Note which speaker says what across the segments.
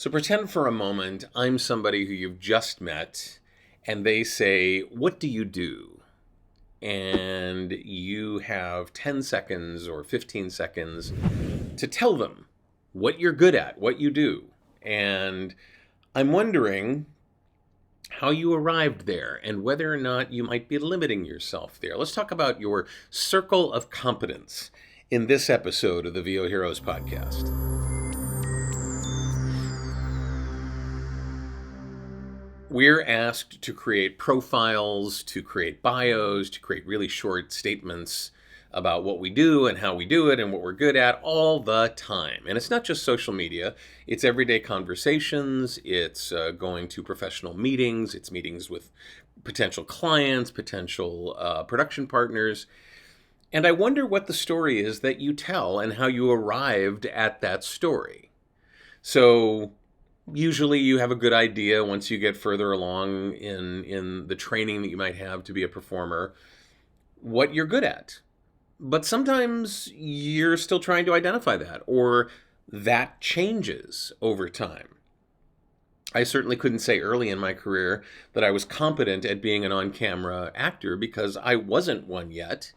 Speaker 1: So pretend for a moment I'm somebody who you've just met and they say, "What do you do?" And you have 10 seconds or 15 seconds to tell them what you're good at, what you do. And I'm wondering how you arrived there and whether or not you might be limiting yourself there. Let's talk about your circle of competence in this episode of the VO Heroes podcast. We're asked to create profiles, to create bios, to create really short statements about what we do and how we do it and what we're good at all the time. And it's not just social media, it's everyday conversations, it's going to professional meetings, it's meetings with potential clients, potential production partners. And I wonder what the story is that you tell and how you arrived at that story. So usually you have a good idea once you get further along in the training that you might have to be a performer, what you're good at. But sometimes you're still trying to identify that, or that changes over time. I certainly couldn't say early in my career that I was competent at being an on-camera actor because I wasn't one yet,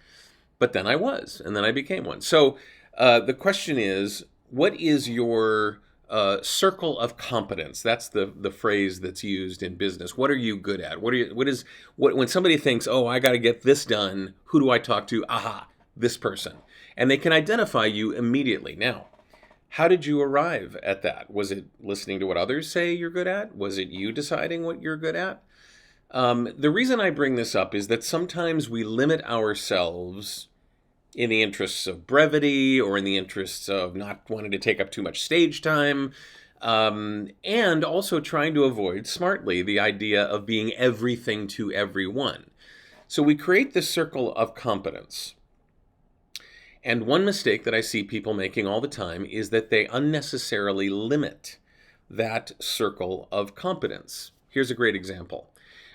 Speaker 1: but then I was, and then I became one. So the question is, what is your circle of competence? That's the phrase that's used in business. What are you good at? When somebody thinks, oh, I got to get this done, who do I talk to? Aha, this person. And they can identify you immediately. Now, how did you arrive at that? Was it listening to what others say you're good at? Was it you deciding what you're good at? The reason I bring this up is that sometimes we limit ourselves in the interests of brevity or in the interests of not wanting to take up too much stage time, and also trying to avoid smartly the idea of being everything to everyone. So we create this circle of competence. And one mistake that I see people making all the time is that they unnecessarily limit that circle of competence. Here's a great example.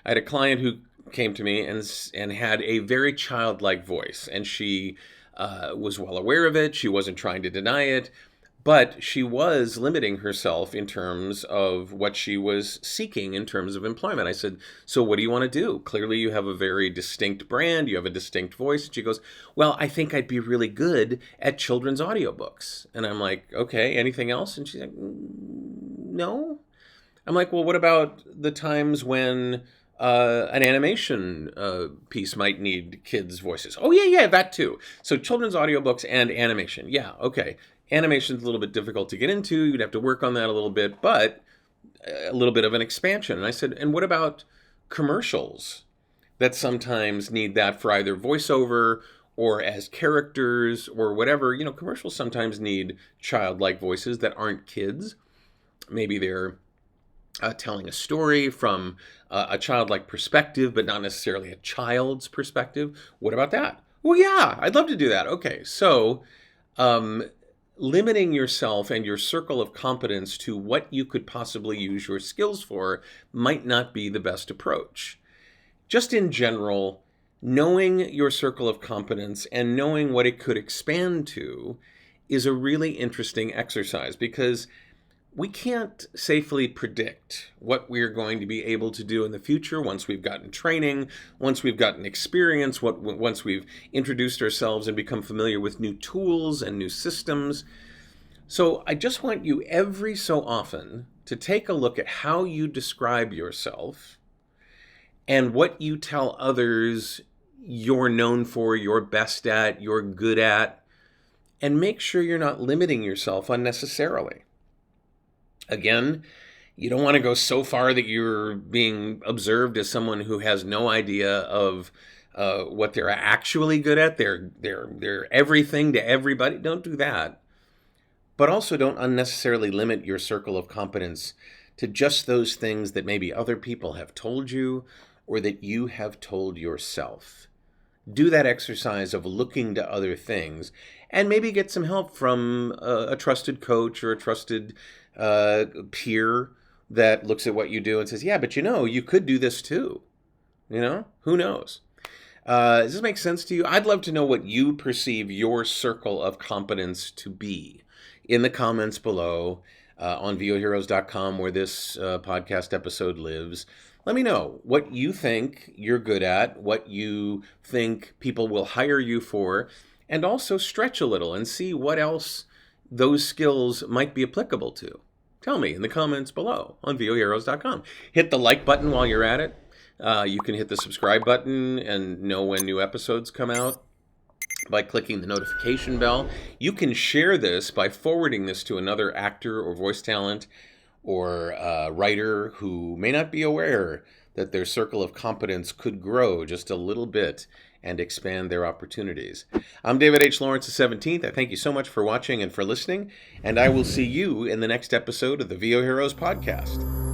Speaker 1: I had a client who came to me and had a very childlike voice, and she was well aware of it. She wasn't trying to deny it, but she was limiting herself in terms of what she was seeking in terms of employment. I said, so what do you want to do? Clearly you have a very distinct brand, you have a distinct voice. And she goes, well, I think I'd be really good at children's audiobooks. And I'm like, okay, anything else? And she's like, no. I'm like, well, what about the times when an animation piece might need kids' voices? Oh, yeah, that too. So children's audiobooks and animation. Yeah, okay. Animation's a little bit difficult to get into. You'd have to work on that a little bit, but a little bit of an expansion. And I said, and what about commercials that sometimes need that for either voiceover or as characters or whatever? You know, commercials sometimes need childlike voices that aren't kids. Maybe they're telling a story from a childlike perspective, but not necessarily a child's perspective. What about that? Well, yeah, I'd love to do that. Okay, so limiting yourself and your circle of competence to what you could possibly use your skills for might not be the best approach. Just in general, knowing your circle of competence and knowing what it could expand to is a really interesting exercise, because we can't safely predict what we're going to be able to do in the future once we've gotten training, once we've gotten experience, once we've introduced ourselves and become familiar with new tools and new systems. So I just want you every so often to take a look at how you describe yourself and what you tell others you're known for, you're best at, you're good at, and make sure you're not limiting yourself unnecessarily. Again, you don't want to go so far that you're being observed as someone who has no idea of what they're actually good at. They're everything to everybody. Don't do that. But also don't unnecessarily limit your circle of competence to just those things that maybe other people have told you or that you have told yourself. Do that exercise of looking to other things and maybe get some help from a trusted coach or a trusted peer that looks at what you do and says, yeah, but you could do this too. Who knows? Does this make sense to you? I'd love to know what you perceive your circle of competence to be in the comments below. on voheroes.com, where this podcast episode lives. Let me know what you think you're good at, what you think people will hire you for, and also stretch a little and see what else those skills might be applicable to. Tell me in the comments below on voheroes.com. Hit the like button while you're at it. You can hit the subscribe button and know when new episodes come out by clicking the notification bell. You can share this by forwarding this to another actor or voice talent or writer who may not be aware that their circle of competence could grow just a little bit and expand their opportunities. I'm David H. Lawrence the 17th. I thank you so much for watching and for listening, and I will see you in the next episode of the VO Heroes podcast.